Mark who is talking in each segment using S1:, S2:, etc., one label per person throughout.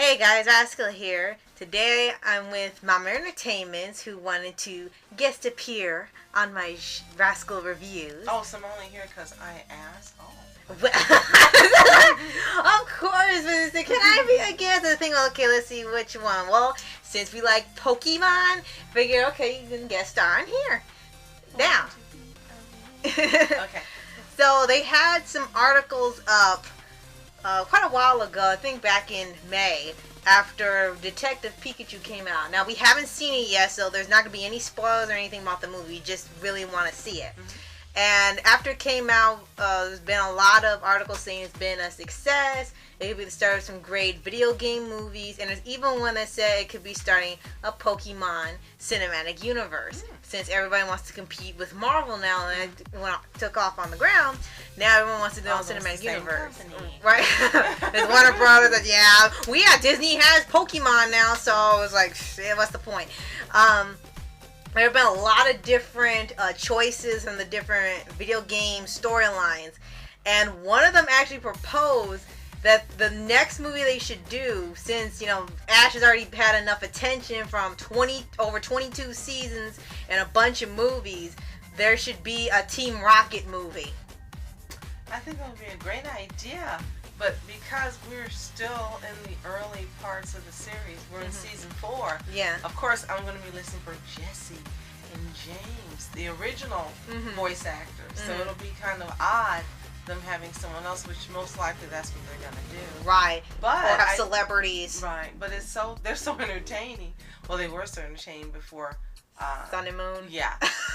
S1: Hey guys, Rascal here. Today I'm with Mama Entertainments, who wanted to guest appear on my Rascal reviews.
S2: Oh, so I'm only here because I asked? Oh.
S1: Of course, but can I be a guest? I think, okay, let's see which one. Well, since we like Pokemon, figure, okay, you can guest star on here. Now.
S2: Okay.
S1: So they had some articles up quite a while ago, I think back in May, after Detective Pikachu came out. Now, we haven't seen it yet, so there's not going to be any spoilers or anything about the movie. We just really want to see it. Mm-hmm. And after it came out, there's been a lot of articles saying it's been a success. It could be the start of some great video game movies. And there's even one that said it could be starting a Pokémon Cinematic Universe. Since everybody wants to compete with Marvel now, and it took off on the ground, now everyone wants to do a Cinematic Universe.
S2: Company.
S1: Right? There's Warner Brothers that, Disney has Pokemon now, so it's like, what's the point? There have been a lot of different choices from the different video game storylines, and one of them actually proposed that the next movie they should do, since Ash has already had enough attention from over 22 seasons and a bunch of movies, there should be a Team Rocket movie.
S2: I think that would be a great idea, but because we're still in the early parts of the series, we're in season 4.
S1: Yeah.
S2: Of course, I'm going to be listening for Jesse and James, the original voice actors. So it'll be kind of odd them having someone else, which most likely that's what they're gonna do.
S1: Right.
S2: But
S1: or have celebrities.
S2: Right. But they're so entertaining. Well, they were so entertaining before
S1: Sun and Moon.
S2: Yeah.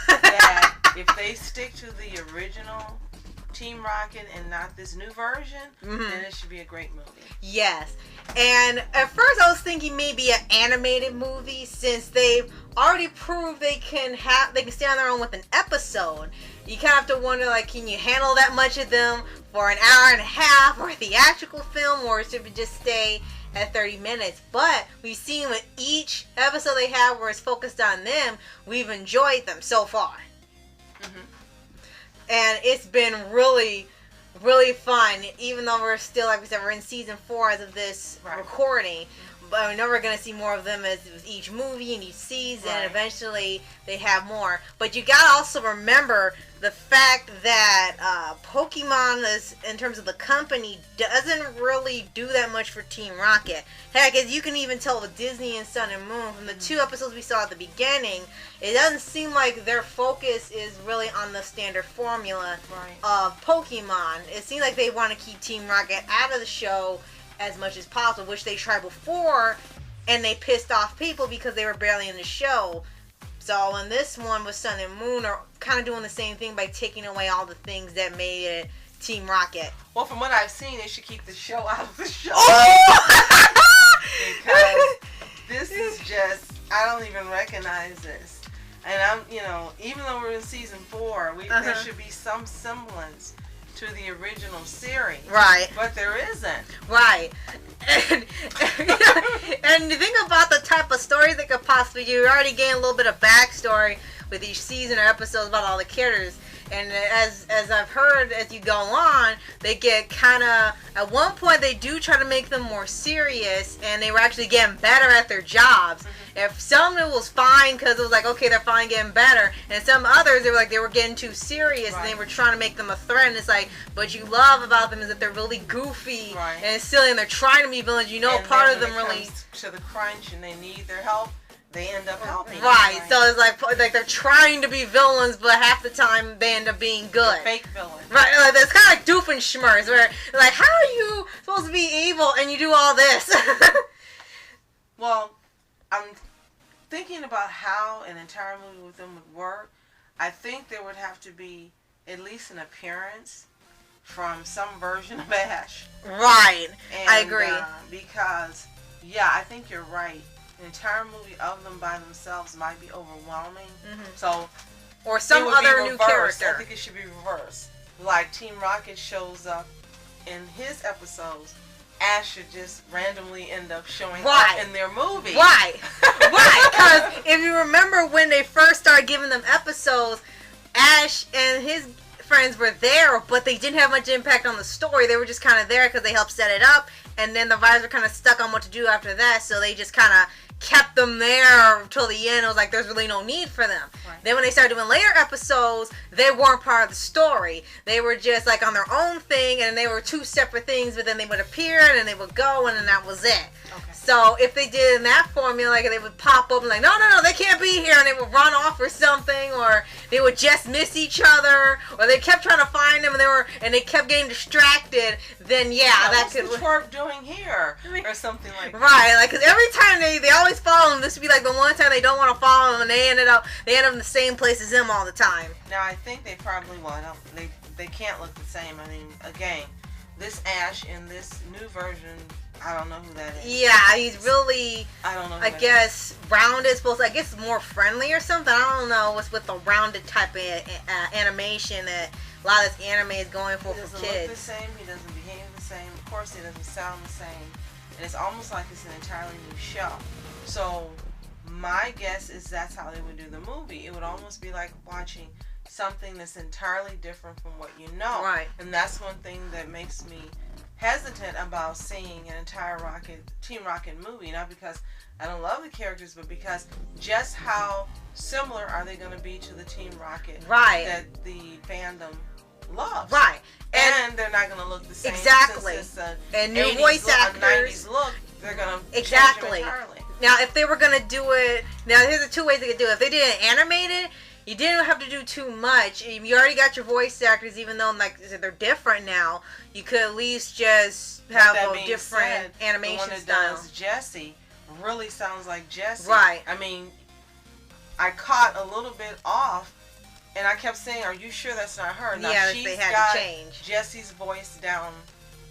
S2: That if they stick to the original Team Rocket and not this new version, then it should be a great movie. Yes.
S1: And at first I was thinking maybe an animated movie, since they've already proved they can stay on their own with an episode. You kind of have to wonder, like, can you handle that much of them for an hour and a half, or a theatrical film, or should it just stay at 30 minutes? But we've seen with each episode they have where it's focused on them, we've enjoyed them so far. And it's been really, really fun, even though we're still, like we said, we're in season 4 as of this recording. But I know we're going to see more of them as each movie and each season.
S2: Right.
S1: Eventually, they have more. But you got to also remember the fact that Pokemon, is, in terms of the company, doesn't really do that much for Team Rocket. Heck, as you can even tell with Disney and Sun and Moon, from the 2 episodes we saw at the beginning, it doesn't seem like their focus is really on the standard formula of Pokemon. It seems like they want to keep Team Rocket out of the show as much as possible, which they tried before, and they pissed off people because they were barely in the show. So in this one with Sun and Moon are kind of doing the same thing by taking away all the things that made it Team Rocket.
S2: Well, from what I've seen, they should keep the show out of the show.
S1: Oh!
S2: Because this is just, I don't even recognize this. And I'm, even though we're in season 4, there should be some semblance to the original series.
S1: Right.
S2: But there isn't.
S1: Right. And the thing about the type of stories they could possibly do, you're already getting a little bit of backstory with each season or episode about all the characters. And as I've heard, as you go on, they get kind of, at one point they do try to make them more serious, and they were actually getting better at their jobs. If some it was fine because it was like, okay, they're finally getting better, and some others they were getting too serious, and they were trying to make them a threat. And it's like, but you love about them is that they're really goofy and silly, and they're trying to be villains. And part of them really
S2: to the crunch, and they need their help. They end up helping.
S1: Right. So it's like they're trying to be villains, but half the time they end up being good.
S2: They're fake villains.
S1: Right. Like, it's kind of like Doofenshmirtz, where like, how are you supposed to be evil and you do all this?
S2: Well, I'm thinking about how an entire movie with them would work. I think there would have to be at least an appearance from some version of Ash.
S1: Right.
S2: And,
S1: I agree.
S2: Because, I think you're right. An entire movie of them by themselves might be overwhelming. So,
S1: or some other new character.
S2: I think it should be reversed. Like Team Rocket shows up in his episodes, Ash should just randomly end up showing up in their movie.
S1: Right. Because if you remember when they first started giving them episodes, Ash and his friends were there, but they didn't have much impact on the story. They were just kind of there because they helped set it up, and then the writers were kind of stuck on what to do after that, so they just kind of kept them there till the end. It was like there's really no need for them. Right. Then when they started doing later episodes, they weren't part of the story. They were just like on their own thing, and they were two separate things, but then they would appear and then they would go, and then that was it. Okay. So if they did in that formula, like they would pop up and like, no, they can't be here, and they would run off or something, or they would just miss each other, or they kept trying to find them and they kept getting distracted. Then
S2: what's the twerp doing here, or something like that.
S1: Right, like because every time they always follow him. This would be like the one time they don't want to follow him, and they end up in the same place as him all the time.
S2: Now I think they probably they can't look the same. I mean, again, this Ash in this new version, I don't know who that is.
S1: Yeah, he's really,
S2: I don't know.
S1: I guess rounded, I guess more friendly or something. I don't know what's with the rounded type of animation that a lot of this anime is going for kids.
S2: He doesn't look the same. He doesn't behave the same. Of course, he doesn't sound the same. And it's almost like it's an entirely new show. So my guess is that's how they would do the movie. It would almost be like watching something that's entirely different from what you know.
S1: Right.
S2: And that's one thing that makes me hesitant about seeing an entire Team Rocket movie. Not because I don't love the characters, but because just how similar are they going to be to the Team Rocket that the fandom loves.
S1: Right.
S2: And they're not going to look the same.
S1: Exactly.
S2: Since it's
S1: and new voice actors.
S2: 90s look, they're going to
S1: exactly.
S2: change them entirely.
S1: Now, if they were going to do it... Now, here's the two ways they could do it. If they did it animated, you didn't have to do too much. You already got your voice actors, even though like they're different now. You could at least just have a different animation
S2: style. The one that
S1: style.
S2: does Jessie really sounds like Jessie.
S1: Right.
S2: I mean, I caught a little bit off, and I kept saying, "Are you sure that's not her?" Now,
S1: yeah,
S2: she's
S1: they had
S2: got
S1: to change.
S2: Jessie's voice down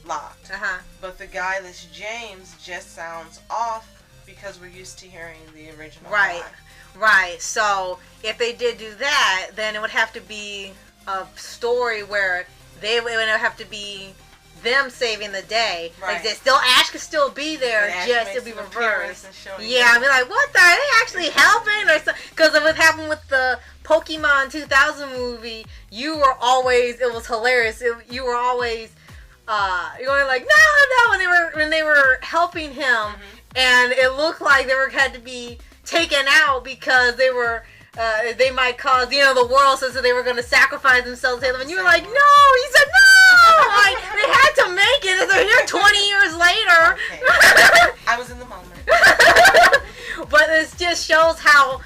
S2: locked. But the guy that's James just sounds off because we're used to hearing the original.
S1: Right.
S2: Guy.
S1: Right. So if they did do that, then it would have to be a story where it would have to be them saving the day.
S2: Right.
S1: Like Ash could still be there, just to be reversed. Yeah, I mean, like, what the? Are they actually helping? Or because of what happened with the Pokémon 2000 movie, it was hilarious. You were always, you're going like, no, when they were helping him, and it looked like they had to be taken out because they might cause, the world, so they were going to sacrifice themselves to them, and you were like, no, he said no! Like, they had to make it, they're here 20 years later.
S2: Okay. I was in the moment.
S1: But this just shows how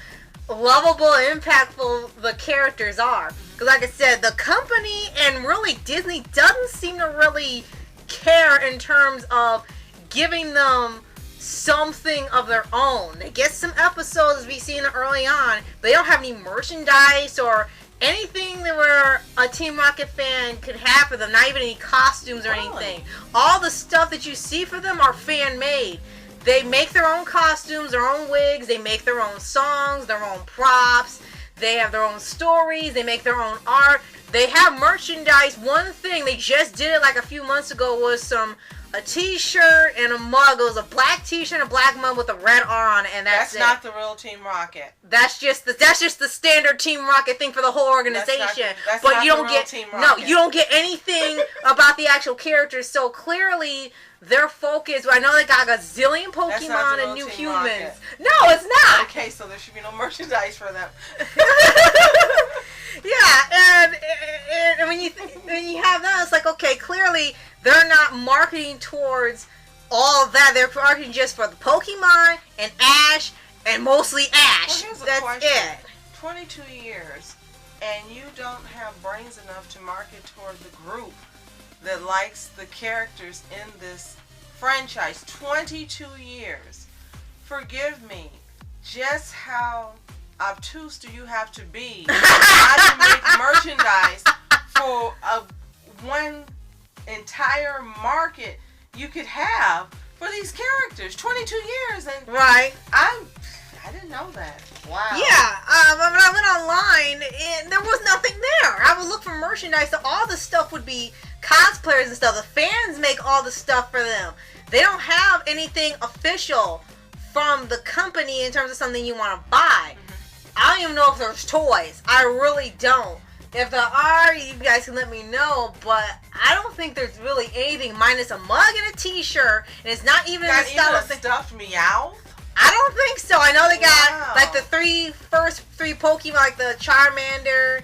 S1: lovable and impactful the characters are. Because like I said, the company and really Disney doesn't seem to really care in terms of giving them something of their own. They get some episodes as we seen early on, but they don't have any merchandise or anything that where a Team Rocket fan could have for them, not even any costumes or anything. All the stuff that you see for them are fan made. They make their own costumes, their own wigs, they make their own songs, their own props, they have their own stories, they make their own art, they have merchandise. One thing, they just did it like a few months ago, was a t-shirt and a mug. It was a black t-shirt and a black mug with a red R on it, and that's it.
S2: That's not the real Team Rocket.
S1: That's just the standard Team Rocket thing for the whole organization.
S2: That's not you don't get Team Rocket.
S1: No, you don't get anything about the actual characters. So clearly, their focus. I know they got a gazillion Pokemon and new humans.
S2: Rocket.
S1: No, it's not.
S2: Okay, so there should be no merchandise for them.
S1: Yeah, and when you have that, it's like, okay, clearly they're not marketing towards all of that. They're marketing just for the Pokemon and Ash, and mostly Ash.
S2: Well,
S1: that's
S2: question.
S1: it.
S2: 22 years, and you don't have brains enough to market toward the group that likes the characters in this franchise. 22 years. Forgive me. Just how obtuse do you have to be not to make merchandise for one entire market you could have for these characters? 22 years, and
S1: right.
S2: I didn't know that. Wow.
S1: Yeah, when I went online, there was nothing there. I would look for merchandise, so all the stuff would be cosplayers and stuff. The fans make all the stuff for them. They don't have anything official from the company in terms of something you want to buy. I don't even know if there's toys. I really don't. If there are, you guys can let me know, but I don't think there's really anything minus a mug and a t-shirt, and it's not even
S2: Not
S1: the
S2: even
S1: style
S2: a
S1: of
S2: stuffed Meowth?
S1: I don't think so. I know they got
S2: Wow.
S1: like the first three Pokemon, like the Charmander,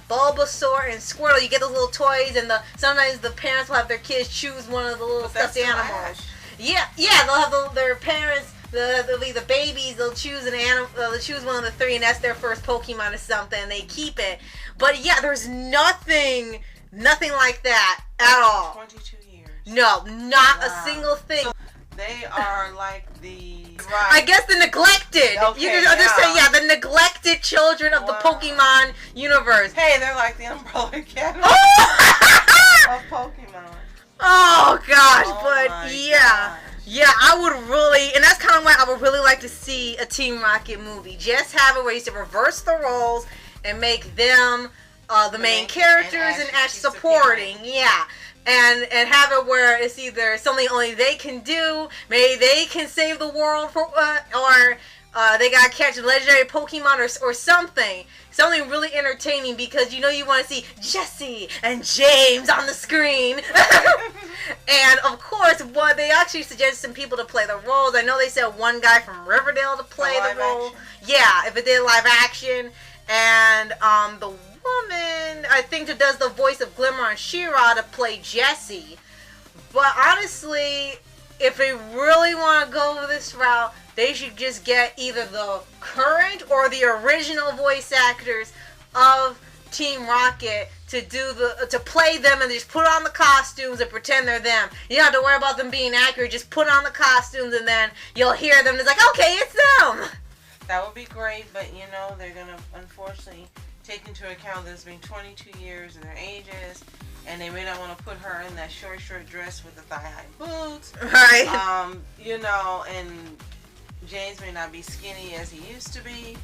S1: Bulbasaur, and Squirtle. You get those little toys, and sometimes the parents will have their kids choose one of the little
S2: But that's
S1: stuffed
S2: still
S1: animals.
S2: Ash.
S1: Yeah, they'll have their parents. They'll be the babies. They'll choose an animal. They'll choose one of the three, and that's their first Pokemon or something. And they keep it. But yeah, there's nothing like that at all.
S2: 22 years.
S1: No, not a
S2: Wow.
S1: single thing.
S2: So they are like the...
S1: I guess the neglected.
S2: Okay,
S1: You can just say,
S2: yeah.
S1: the neglected children of the
S2: Wow.
S1: Pokemon universe.
S2: Hey, they're like the Umbrella Academy
S1: Oh,
S2: of Pokemon.
S1: oh gosh,
S2: Oh
S1: but
S2: my
S1: yeah.
S2: gosh.
S1: Yeah, I would really, and that's kind of why I would really like to see a Team Rocket movie. Just have it where you to reverse the roles and make them the main characters and Ash supporting. Yeah. And have it where it's either something only they can do, maybe they can save the world for, or they gotta catch a legendary Pokemon or something. Something really entertaining because you want to see Jesse and James on the screen. And of course, they actually suggested some people to play the roles. I know they said one guy from Riverdale to play the role.
S2: Action.
S1: Yeah, if it did live action. And the woman, I think, that does the voice of Glimmer on She-Ra to play Jessie. But honestly, if they really want to go this route, they should just get either the current or the original voice actors of Team Rocket to play them and just put on the costumes and pretend they're them. You don't have to worry about them being accurate. Just put on the costumes and then you'll hear them. And it's like, okay, it's them.
S2: That would be great, but they're going to unfortunately take into account that it's been 22 years of their ages, and they may not want to put her in that short dress with the thigh-high boots.
S1: Right.
S2: And James may not be skinny as he used to be.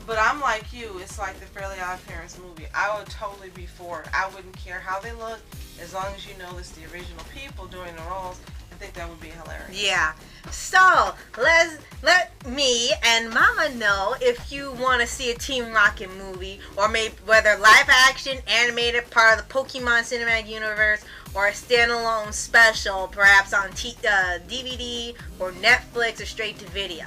S2: But I'm like you, it's like the Fairly Odd Parents movie. I would totally be for it. I wouldn't care how they look, as long as you know it's the original people doing the roles. I think that would be hilarious.
S1: Yeah. So, let me and Mama know if you want to see a Team Rocket movie, or maybe whether live action, animated, part of the Pokemon Cinematic Universe, or a standalone special, perhaps on DVD or Netflix or straight to video.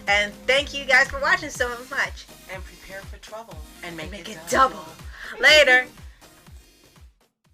S1: And thank you guys for watching so much.
S2: And prepare for trouble. And make it
S1: double. Later.